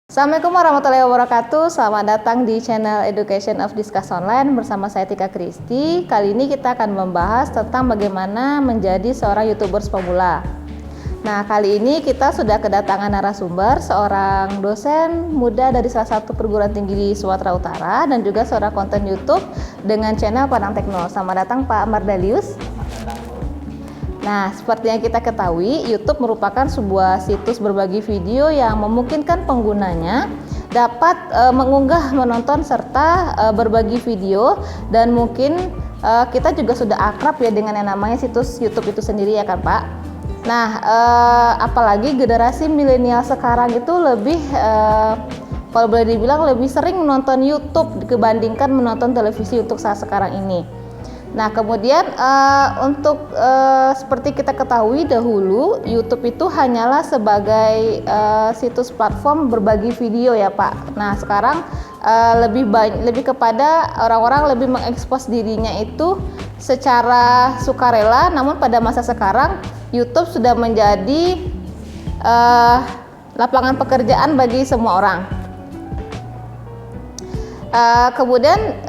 Assalamualaikum warahmatullahi wabarakatuh. Selamat datang di channel Education of Discuss Online bersama saya Tika Kristi. Kali ini kita akan membahas tentang bagaimana menjadi seorang YouTubers pemula. Nah, kali ini kita sudah kedatangan narasumber, seorang dosen muda dari salah satu perguruan tinggi di Sumatera Utara dan juga seorang konten YouTube dengan channel Padang Tekno. Selamat datang Pak Mardalius. Nah, seperti yang kita ketahui, YouTube merupakan sebuah situs berbagi video yang memungkinkan penggunanya dapat mengunggah, menonton, serta berbagi video. Dan mungkin kita juga sudah akrab ya dengan yang namanya situs YouTube itu sendiri ya kan Pak. Nah, apalagi generasi milenial sekarang itu lebih kalau boleh dibilang lebih sering menonton YouTube dibandingkan menonton televisi untuk saat sekarang ini. Nah, kemudian untuk seperti kita ketahui dahulu, YouTube itu hanyalah sebagai situs platform berbagi video ya Pak. Nah, sekarang lebih kepada orang-orang lebih mengekspos dirinya itu secara sukarela. Namun pada masa sekarang YouTube sudah menjadi lapangan pekerjaan bagi semua orang. Kemudian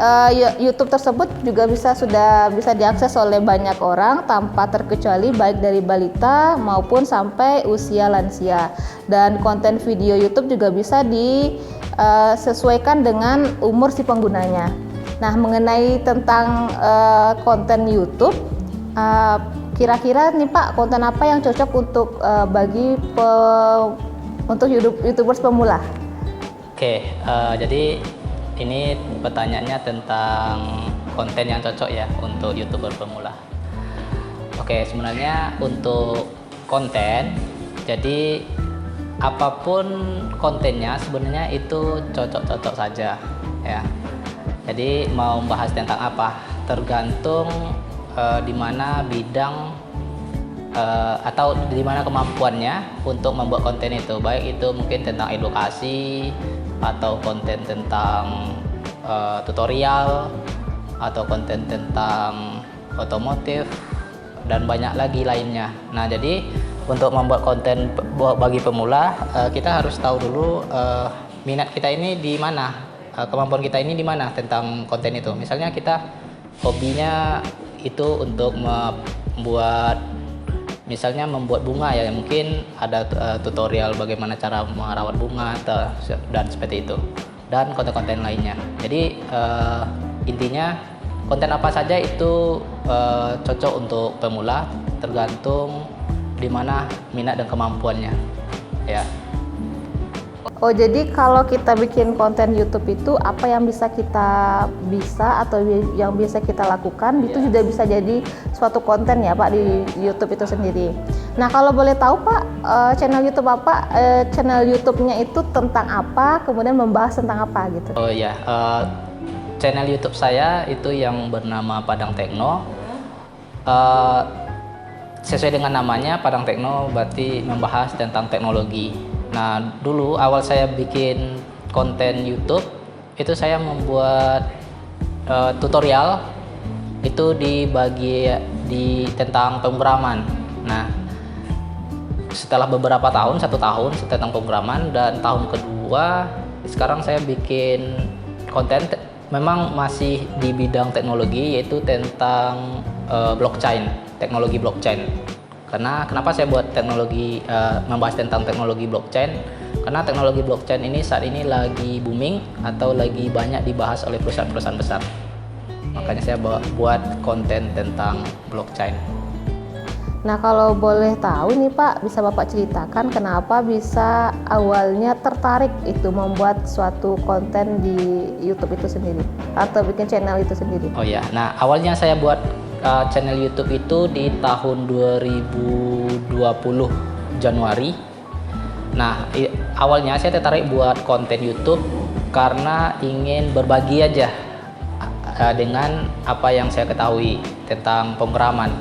YouTube tersebut juga sudah bisa diakses oleh banyak orang tanpa terkecuali, baik dari balita maupun sampai usia lansia. Dan konten video YouTube juga bisa disesuaikan dengan umur si penggunanya. Nah, mengenai tentang konten YouTube, kira-kira nih Pak, konten apa yang cocok untuk untuk YouTubers pemula? Oke, jadi ini pertanyaannya tentang konten yang cocok ya untuk YouTuber pemula. Oke, sebenarnya untuk konten, jadi apapun kontennya sebenarnya itu cocok-cocok saja ya. Jadi mau bahas tentang apa, tergantung di mana bidang atau di mana kemampuannya untuk membuat konten itu, baik itu mungkin tentang edukasi atau konten tentang tutorial atau konten tentang otomotif dan banyak lagi lainnya. Nah, jadi untuk membuat konten bagi pemula, kita harus tahu dulu minat kita ini di mana, kemampuan kita ini di mana tentang konten itu. Misalnya kita hobinya itu untuk membuat bunga ya, mungkin ada tutorial bagaimana cara merawat bunga dan seperti itu, dan konten-konten lainnya. Jadi intinya konten apa saja itu cocok untuk pemula, tergantung di mana minat dan kemampuannya ya. Oh, jadi kalau kita bikin konten YouTube itu apa yang bisa atau yang bisa kita lakukan itu sudah bisa jadi suatu konten ya Pak di YouTube itu sendiri. Nah, kalau boleh tahu Pak, channel YouTube apa, channel YouTube-nya itu tentang apa, kemudian membahas tentang apa gitu? Oh ya, channel YouTube saya itu yang bernama Padang Tekno. Sesuai dengan namanya, Padang Tekno berarti membahas tentang teknologi. Nah, dulu awal saya bikin konten YouTube itu saya membuat tutorial itu tentang pemrograman. Nah, setelah beberapa tahun, 1 tahun tentang pemrograman, dan tahun kedua sekarang saya bikin konten memang masih di bidang teknologi, yaitu tentang teknologi blockchain. Karena kenapa saya buat membahas tentang teknologi blockchain? Karena teknologi blockchain ini saat ini lagi booming atau lagi banyak dibahas oleh perusahaan-perusahaan besar. Makanya saya buat konten tentang blockchain. Nah, kalau boleh tahu nih Pak, bisa Bapak ceritakan kenapa bisa awalnya tertarik itu membuat suatu konten di YouTube itu sendiri atau bikin channel itu sendiri? Oh ya, nah awalnya saya buat channel YouTube itu di tahun 2020 Januari. Nah, awalnya saya tertarik buat konten YouTube karena ingin berbagi aja dengan apa yang saya ketahui tentang pemrograman.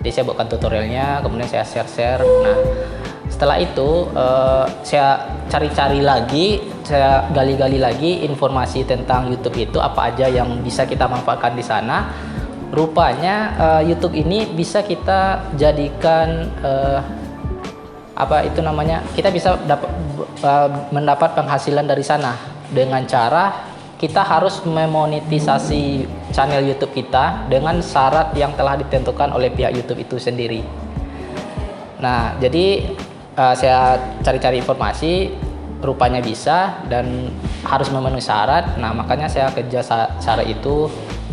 Jadi saya buatkan tutorialnya, kemudian saya share. Nah, setelah itu saya cari-cari lagi, saya gali-gali lagi informasi tentang YouTube itu, apa aja yang bisa kita manfaatkan di sana. Rupanya YouTube ini bisa kita jadikan apa itu namanya, kita bisa mendapat penghasilan dari sana dengan cara kita harus memonetisasi channel YouTube kita dengan syarat yang telah ditentukan oleh pihak YouTube itu sendiri. Nah, jadi saya cari-cari informasi, rupanya bisa dan harus memenuhi syarat. Nah, makanya saya kerja syarat itu.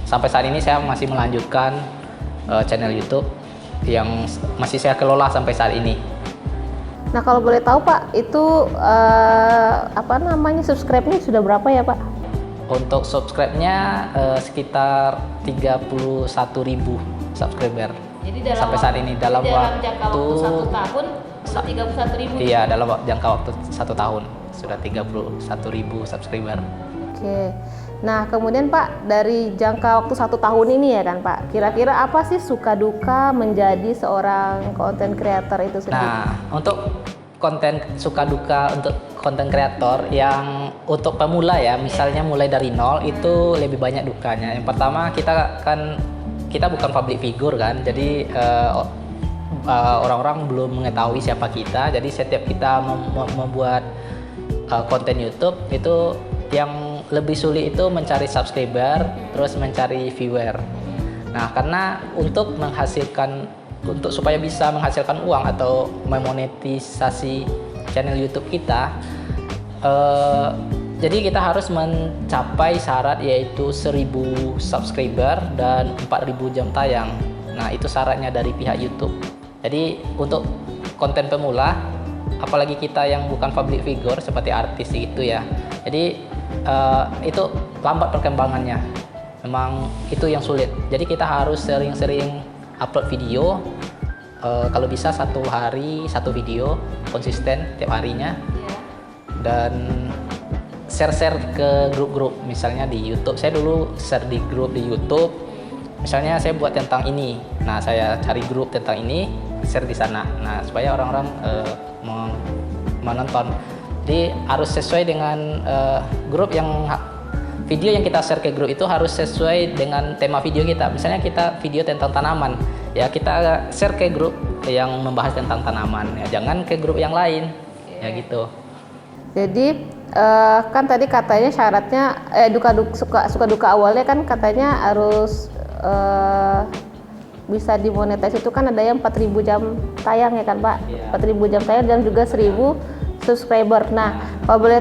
Sampai saat ini saya masih melanjutkan channel YouTube yang masih saya kelola sampai saat ini. Nah, kalau boleh tahu Pak, itu subscribe-nya sudah berapa ya Pak? Untuk subscribe-nya sekitar 31.000 subscriber. Jadi sampai saat ini dalam jangka waktu 1 tahun sudah 31.000. Iya, dalam jangka waktu 1 tahun sudah 31.000 subscriber. Oke. Nah, kemudian Pak, dari jangka waktu 1 tahun ini ya kan Pak, kira-kira apa sih suka duka menjadi seorang content creator itu sendiri? Nah, untuk konten suka duka untuk konten kreator yang untuk pemula ya, misalnya mulai dari nol, itu lebih banyak dukanya. Yang pertama, kita bukan public figure kan, jadi orang-orang belum mengetahui siapa kita. Jadi setiap kita membuat konten YouTube itu yang lebih sulit itu mencari subscriber, terus mencari viewer. Nah, karena supaya bisa menghasilkan uang atau memonetisasi channel YouTube kita, jadi kita harus mencapai syarat yaitu 1.000 subscriber dan 4.000 jam tayang. Nah, itu syaratnya dari pihak YouTube. Jadi untuk konten pemula, apalagi kita yang bukan public figure seperti artis gitu ya, jadi itu lambat perkembangannya. Memang itu yang sulit. Jadi kita harus sering-sering upload video, kalau bisa 1 hari 1 video konsisten tiap harinya, dan share ke grup-grup, misalnya di YouTube. Saya dulu share di grup di YouTube, misalnya saya buat tentang ini, nah saya cari grup tentang ini, share di sana, nah supaya orang-orang menonton. Jadi harus sesuai dengan grup video yang kita share ke grup itu harus sesuai dengan tema video kita. Misalnya kita video tentang tanaman, ya kita share ke grup yang membahas tentang tanaman, ya jangan ke grup yang lain, ya gitu. Jadi kan tadi katanya syaratnya suka duka awalnya kan katanya harus bisa dimonetize, itu kan ada yang 4.000 jam tayang ya kan Pak? Yeah. 4.000 jam tayang dan juga 1.000 subscriber. Nah, kalau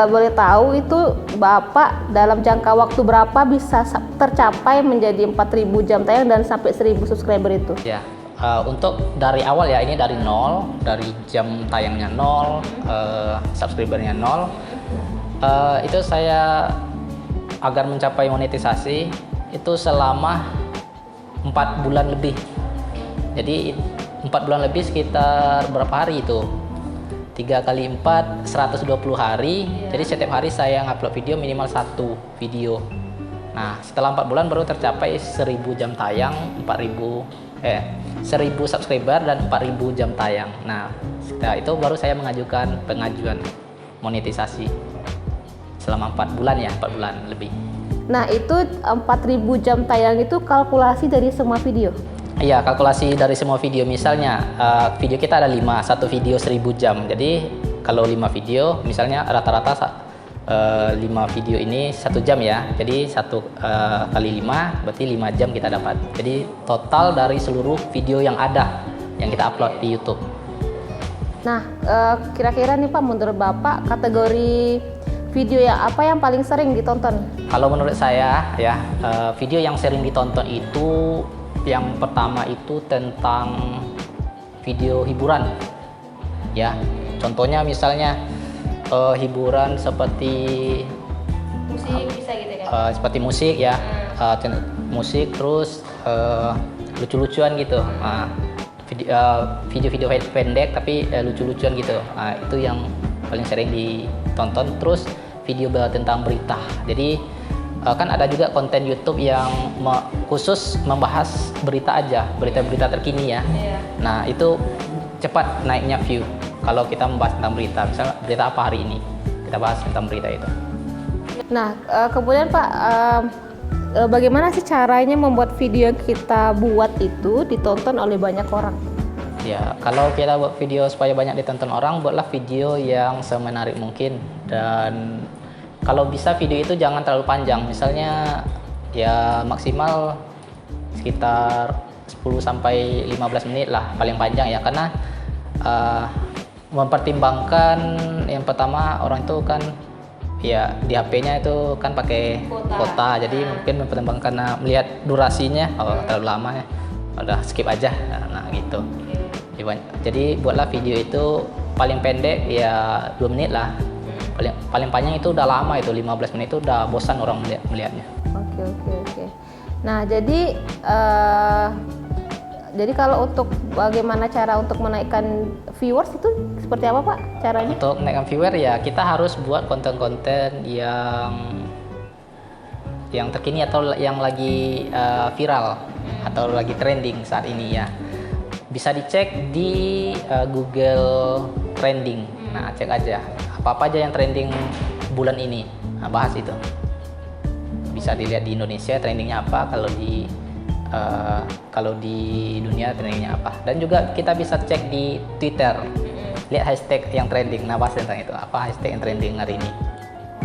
boleh tahu itu Bapak dalam jangka waktu berapa bisa tercapai menjadi 4.000 jam tayang dan sampai 1.000 subscriber itu? Ya, untuk dari awal ya, ini dari nol, dari jam tayangnya nol, subscribernya nol, itu saya agar mencapai monetisasi itu selama 4 bulan lebih. Jadi 4 bulan lebih sekitar berapa hari itu? 3 kali 4, 120 hari. Jadi setiap hari saya ngupload video minimal 1 video. Nah, setelah 4 bulan baru tercapai 1.000 jam tayang, 1.000 subscriber dan 4.000 jam tayang. Nah, setelah itu baru saya mengajukan pengajuan monetisasi selama 4 bulan ya, 4 bulan lebih. Nah, itu 4.000 jam tayang itu kalkulasi dari semua video? Iya, kalkulasi dari semua video. Misalnya video kita ada 5, satu video 1.000 jam. Jadi kalau 5 video, misalnya rata-rata 5 video ini 1 jam ya. Jadi 1 kali 5 berarti 5 jam kita dapat. Jadi total dari seluruh video yang ada yang kita upload di YouTube. Nah, kira-kira nih Pak, menurut Bapak kategori video apa yang paling sering ditonton? Kalau menurut saya ya, video yang sering ditonton itu yang pertama itu tentang video hiburan ya. Contohnya misalnya hiburan seperti musik bisa gitu kan? Seperti musik ya, musik, terus lucu-lucuan gitu. Video-video pendek tapi lucu-lucuan gitu. Nah, itu yang paling sering ditonton. Terus video tentang berita. Jadi kan ada juga konten YouTube yang khusus membahas berita aja, berita-berita terkini ya. Nah, itu cepat naiknya view kalau kita membahas tentang berita. Misalnya berita apa hari ini, kita bahas tentang berita itu. Nah, kemudian Pak, bagaimana sih caranya membuat video yang kita buat itu ditonton oleh banyak orang? Ya, kalau kita buat video supaya banyak ditonton orang, buatlah video yang semenarik mungkin. Dan kalau bisa video itu jangan terlalu panjang. Misalnya ya maksimal sekitar 10 sampai 15 menit lah paling panjang ya. Karena mempertimbangkan yang pertama orang itu kan ya di HP-nya itu kan pakai kuota. Jadi mungkin mempertimbangkan melihat durasinya, terlalu lama ya, udah skip aja. Nah gitu. Jadi buatlah video itu paling pendek ya 2 menit lah. Paling panjang itu udah lama, itu 15 menit itu udah bosan orang melihatnya. Oke. Nah, jadi kalau untuk bagaimana cara untuk menaikkan viewers itu seperti apa Pak caranya? Untuk menaikkan viewer ya kita harus buat konten-konten yang terkini atau yang lagi viral atau lagi trending saat ini ya. Bisa dicek di Google Trending. Nah, cek aja apa aja yang trending bulan ini. Nah, bahas itu. Bisa dilihat di Indonesia trendingnya apa, kalau di dunia trendingnya apa. Dan juga kita bisa cek di Twitter. Lihat hashtag yang trending. Nah, bahas tentang itu. Apa hashtag yang trending hari ini.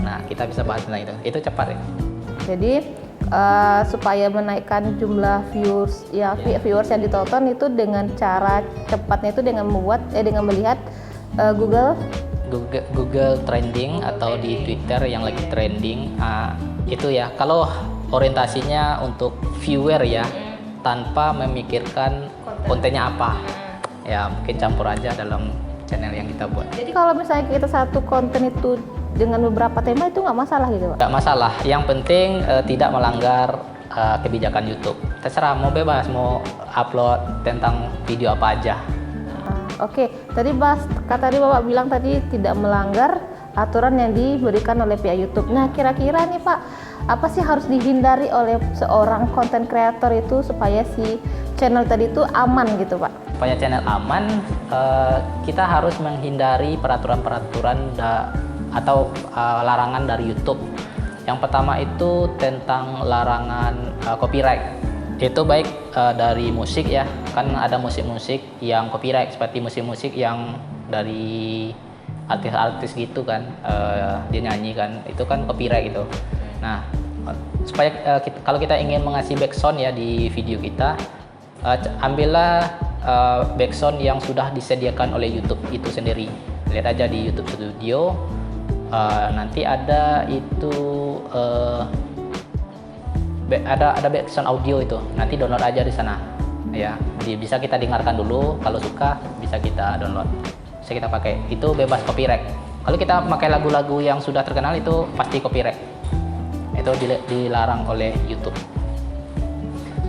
Nah, kita bisa bahas tentang itu. Itu cepat ya. Jadi supaya menaikkan jumlah viewers viewers yang ditonton itu dengan cara cepatnya itu dengan melihat Google Trending atau di Twitter yang lagi trending. Itu ya kalau orientasinya untuk viewer ya, tanpa memikirkan kontennya apa ya, mungkin campur aja dalam channel yang kita buat. Jadi kalau misalnya kita satu konten itu dengan beberapa tema itu nggak masalah gitu Pak? Nggak masalah, yang penting tidak melanggar kebijakan YouTube. Terserah, mau bebas, mau upload tentang video apa aja. Oke, tadi Bapak bilang tadi tidak melanggar aturan yang diberikan oleh pihak YouTube. Nah, kira-kira nih Pak, apa sih harus dihindari oleh seorang content creator itu supaya si channel tadi itu aman gitu Pak? Supaya channel aman, kita harus menghindari peraturan-peraturan atau larangan dari YouTube. Yang pertama itu tentang larangan copyright. Itu baik dari musik ya, kan ada musik-musik yang copyright, seperti musik-musik yang dari artis-artis gitu kan, dia nyanyi kan, itu kan copyright gitu. Nah, supaya kalau kita ingin mengasih backsound ya di video kita, ambillah backsound yang sudah disediakan oleh YouTube itu sendiri. Lihat aja di YouTube Studio, nanti ada itu ada backsound audio itu, nanti download aja di sana ya. Bisa kita dengarkan dulu, kalau suka bisa kita download, bisa kita pakai. Itu bebas copyright. Kalau kita pakai lagu-lagu yang sudah terkenal itu pasti copyright, itu dilarang oleh YouTube.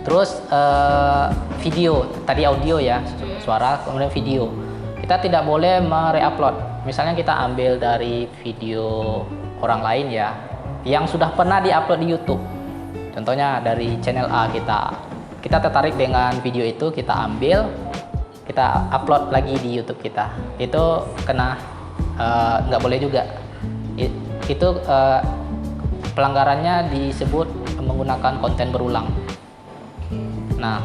Terus video, tadi audio ya, suara, kemudian video, kita tidak boleh mereupload. Misalnya kita ambil dari video orang lain ya, yang sudah pernah diupload di YouTube. Contohnya dari channel A, kita tertarik dengan video itu, kita ambil, kita upload lagi di YouTube kita. Itu kena nggak boleh juga. Itu pelanggarannya disebut menggunakan konten berulang. Nah,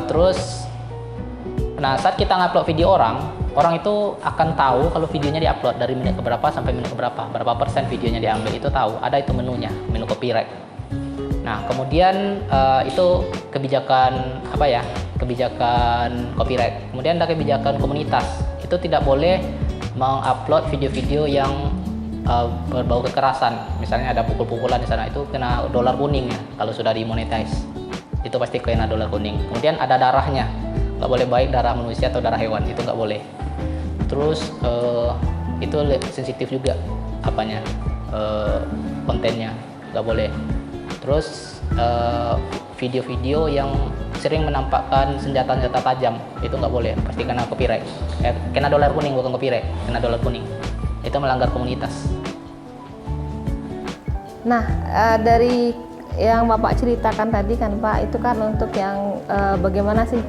terus saat kita ngupload video orang itu akan tahu kalau videonya diupload dari menit keberapa sampai menit keberapa, berapa persen videonya diambil, itu tahu, ada itu menunya, menu copyright. Nah, kemudian itu kebijakan apa ya? Kebijakan copyright. Kemudian ada kebijakan komunitas. Itu tidak boleh mengupload video-video yang berbau kekerasan. Misalnya ada pukul-pukulan di sana, itu kena dolar kuning ya. Kalau sudah dimonetize, itu pasti kena dolar kuning. Kemudian ada darahnya, nggak boleh baik darah manusia atau darah hewan, itu nggak boleh. Terus itu sensitif juga apanya, kontennya nggak boleh. Terus video-video yang sering menampakkan senjata-senjata tajam, itu nggak boleh, pasti kena copyright. Kena dolar kuning, bukan copyright, kena dolar kuning. Itu melanggar komunitas. Nah, dari yang Bapak ceritakan tadi kan Pak, itu kan untuk yang bagaimana sih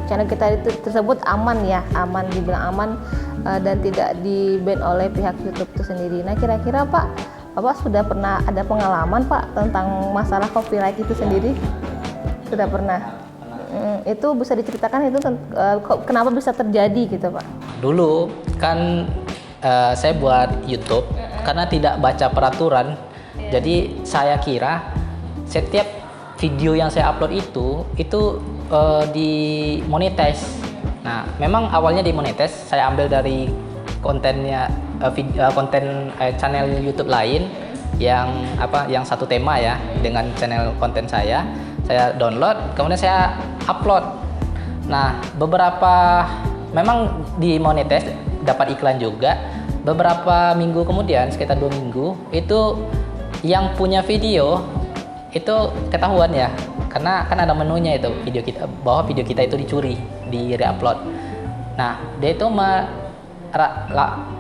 channel kita itu tersebut aman ya, dibilang aman dan tidak di-ban oleh pihak YouTube itu sendiri. Nah, kira-kira Pak, Bapak sudah pernah ada pengalaman Pak tentang masalah copyright itu sendiri? Sudah pernah. Itu bisa diceritakan itu kenapa bisa terjadi gitu Pak? Dulu kan saya buat YouTube karena tidak baca peraturan. Jadi saya kira setiap video yang saya upload itu dimonetize. Nah, memang awalnya dimonetize. Saya ambil dari kontennya channel YouTube lain yang satu tema ya dengan channel konten saya download, kemudian saya upload. Nah, beberapa memang dimonetize, dapat iklan juga. Beberapa minggu kemudian, sekitar 2 minggu, itu yang punya video itu ketahuan ya, karena kan ada menunya itu bahwa video kita itu dicuri, di re-upload. Nah, dia itu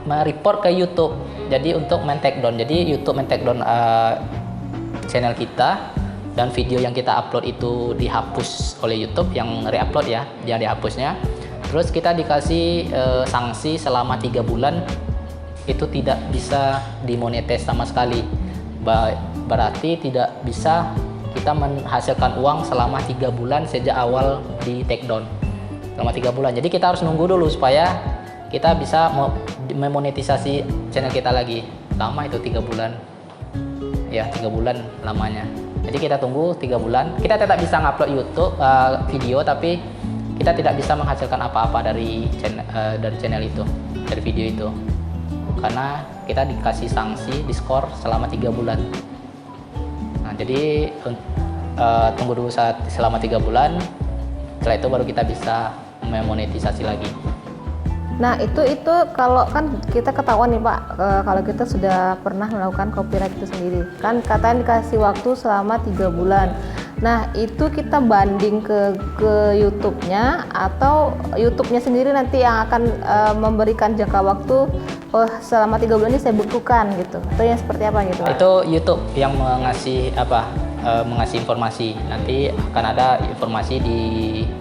mereport ke YouTube. Jadi untuk men-take down. Jadi YouTube men-take down channel kita, dan video yang kita upload itu dihapus oleh YouTube yang re-upload ya, yang dihapusnya. Terus kita dikasih sanksi selama 3 bulan, itu tidak bisa dimonetize sama sekali. Berarti tidak bisa kita menghasilkan uang selama 3 bulan sejak awal di take down. Selama 3 bulan. Jadi kita harus nunggu dulu supaya kita bisa memonetisasi channel kita lagi. Lama itu 3 bulan. Ya, 3 bulan lamanya. Jadi kita tunggu 3 bulan. Kita tetap bisa ngupload YouTube video, tapi kita tidak bisa menghasilkan apa-apa dari channel itu, dari video itu. Karena kita dikasih sanksi, diskor selama 3 bulan. Nah, jadi tunggu dulu selama 3 bulan. Setelah itu baru kita bisa memonetisasi lagi. Nah, itu kalau kan kita ketahuan nih Pak, kalau kita sudah pernah melakukan copyright itu sendiri. Kan katanya dikasih waktu selama 3 bulan. Nah, itu kita banding ke YouTube-nya, atau YouTube-nya sendiri nanti yang akan memberikan jangka waktu, selama 3 bulan ini saya bekukan gitu. Atau yang seperti apa gitu Pak? Itu YouTube yang mengasih mengasih informasi. Nanti akan ada informasi di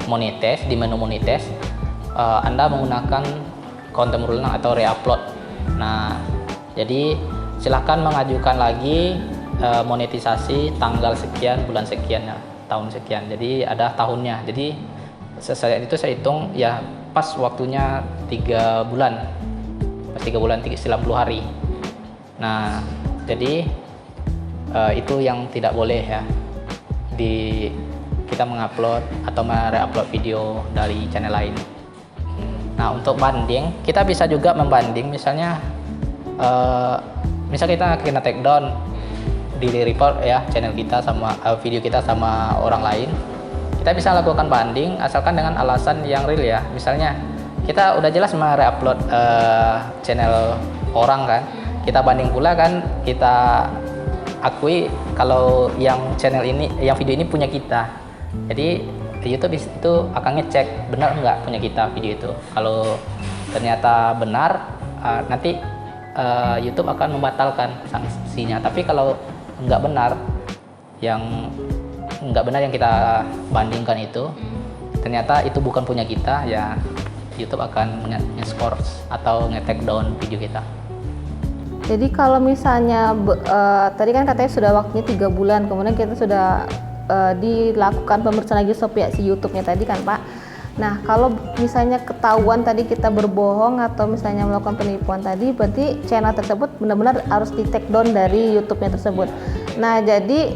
monetize, di menu monetize. Anda menggunakan konten berulang atau re-upload. Nah, jadi silahkan mengajukan lagi monetisasi tanggal sekian, bulan sekian, ya, tahun sekian. Jadi ada tahunnya. Jadi sesuai itu saya hitung ya pas waktunya 3 bulan. Pas 3 bulan 90 hari. Nah, jadi itu yang tidak boleh ya. Kita mengupload atau mere-upload video dari channel lain. Nah, untuk banding, kita bisa juga membanding, misalnya misal kita kena take down, di report ya channel kita sama video kita sama orang lain, kita bisa lakukan banding asalkan dengan alasan yang real ya. Misalnya kita udah jelas mere-upload channel orang kan, kita banding pula kan, kita akui kalau yang channel ini, yang video ini punya kita. Jadi YouTube itu akan ngecek benar enggak punya kita video itu. Kalau ternyata benar, nanti YouTube akan membatalkan sanksinya. Tapi kalau enggak benar, yang kita bandingkan itu ternyata itu bukan punya kita, ya YouTube akan nge-score atau nge-take down video kita. Jadi kalau misalnya tadi kan katanya sudah waktunya 3 bulan, kemudian kita sudah dilakukan pemeriksaan lagi pihak si YouTube-nya tadi kan Pak. Nah, kalau misalnya ketahuan tadi kita berbohong atau misalnya melakukan penipuan tadi, berarti channel tersebut benar-benar harus di take down dari YouTube-nya tersebut. Nah, jadi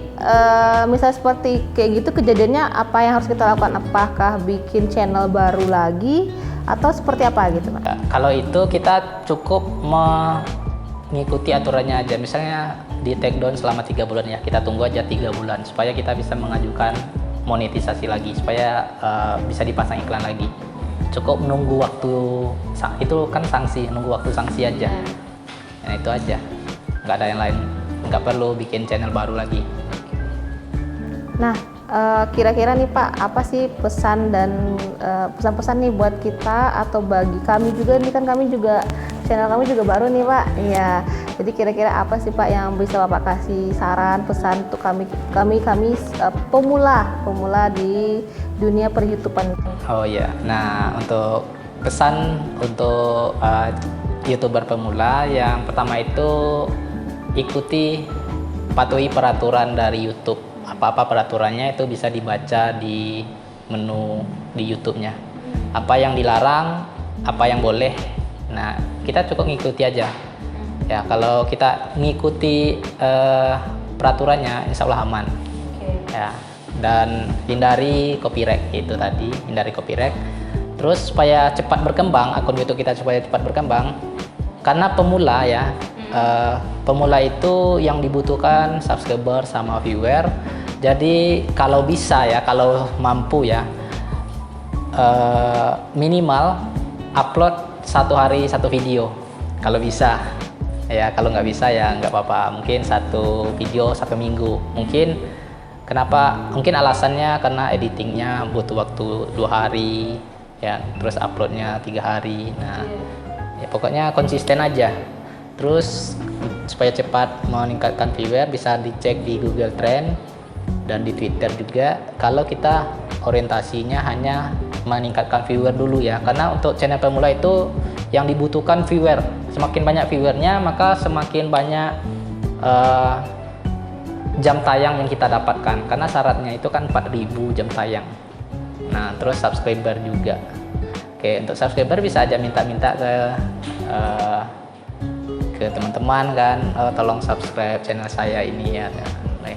misalnya seperti kayak gitu kejadiannya, apa yang harus kita lakukan? Apakah bikin channel baru lagi atau seperti apa gitu Pak? Kalau itu kita cukup mengikuti aturannya aja. Misalnya di take down selama 3 bulan ya, kita tunggu aja 3 bulan supaya kita bisa mengajukan monetisasi lagi, supaya bisa dipasang iklan lagi. Cukup menunggu waktu, itu kan sanksi, nunggu waktu sanksi aja. Nah, itu aja, nggak ada yang lain, nggak perlu bikin channel baru lagi. Nah, kira-kira nih Pak, apa sih pesan dan pesan-pesan nih buat kita atau bagi kami juga nih, kan kami juga, channel kami juga baru nih Pak. Iya. Jadi kira-kira apa sih Pak yang bisa Bapak kasih saran, pesan untuk kami pemula di dunia per-YouTubean? Oh iya. Nah, untuk pesan untuk YouTuber pemula, yang pertama itu patuhi peraturan dari YouTube. Apa-apa peraturannya itu bisa dibaca di menu di YouTube-nya. Apa yang dilarang, apa yang boleh. Nah, kita cukup ngikuti aja. Ya, kalau kita ngikuti peraturannya, insya Allah aman. Ya, dan hindari copyright itu tadi, hindari copyright. Terus supaya cepat berkembang, akun YouTube kita supaya cepat berkembang, karena pemula ya, pemula itu yang dibutuhkan subscriber sama viewer. Jadi kalau bisa ya, kalau mampu ya, minimal upload 1 hari 1 video kalau bisa. Ya kalau nggak bisa ya nggak apa-apa, mungkin 1 video 1 minggu. Kenapa? Mungkin alasannya karena editingnya butuh waktu 2 hari ya, terus uploadnya 3 hari. Nah ya pokoknya konsisten aja. Terus supaya cepat meningkatkan viewer, bisa dicek di Google Trend dan di Twitter juga, kalau kita orientasinya hanya meningkatkan viewer dulu ya, karena untuk channel pemula itu yang dibutuhkan viewer. Semakin banyak viewernya, maka semakin banyak jam tayang yang kita dapatkan, karena syaratnya itu kan 4.000 jam tayang. Nah terus subscriber juga. Oke, untuk subscriber bisa aja minta-minta ke teman-teman kan, tolong subscribe channel saya ini ya.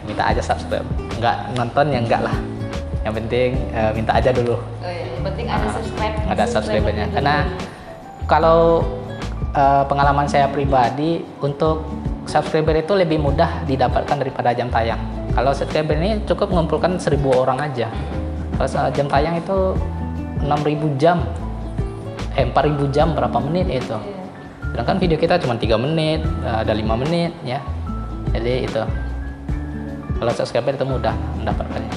Minta aja subscribe, nggak nonton ya enggak lah, yang penting minta aja dulu. Yang penting ada subscribe, ada subscribernya. Karena kalau pengalaman saya pribadi, untuk subscriber itu lebih mudah didapatkan daripada jam tayang. Kalau subscriber ini cukup mengumpulkan 1.000 orang aja. Kalau jam tayang itu 6.000 jam, 4.000 jam berapa menit itu. Sedangkan video kita cuma 3 menit, ada 5 menit ya. Jadi itu. Kalau subscriber itu mudah mendapatkannya.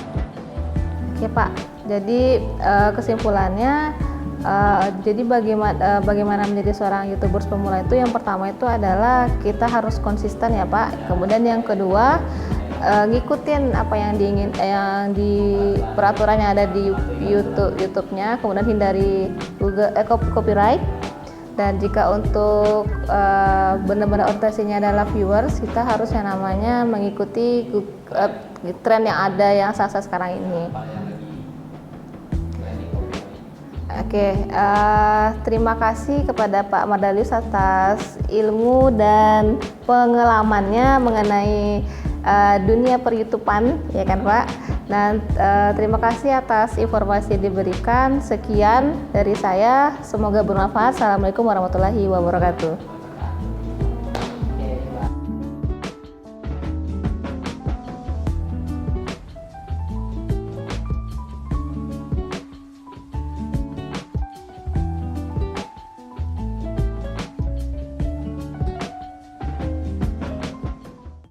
Oke Pak, jadi kesimpulannya, jadi bagaimana menjadi seorang YouTubers pemula itu, yang pertama itu adalah kita harus konsisten ya Pak. Kemudian yang kedua, ngikutin apa yang di peraturan yang ada di YouTube-nya. Kemudian hindari copyright. Dan jika untuk benar-benar orientasinya adalah viewers, kita harus yang namanya mengikuti tren yang ada yang sasa sekarang ini. Oke, terima kasih kepada Pak Mardalius atas ilmu dan pengalamannya mengenai dunia per-YouTubean, ya kan Pak? Dan terima kasih atas informasi yang diberikan. Sekian dari saya, semoga bermanfaat. Assalamualaikum warahmatullahi wabarakatuh.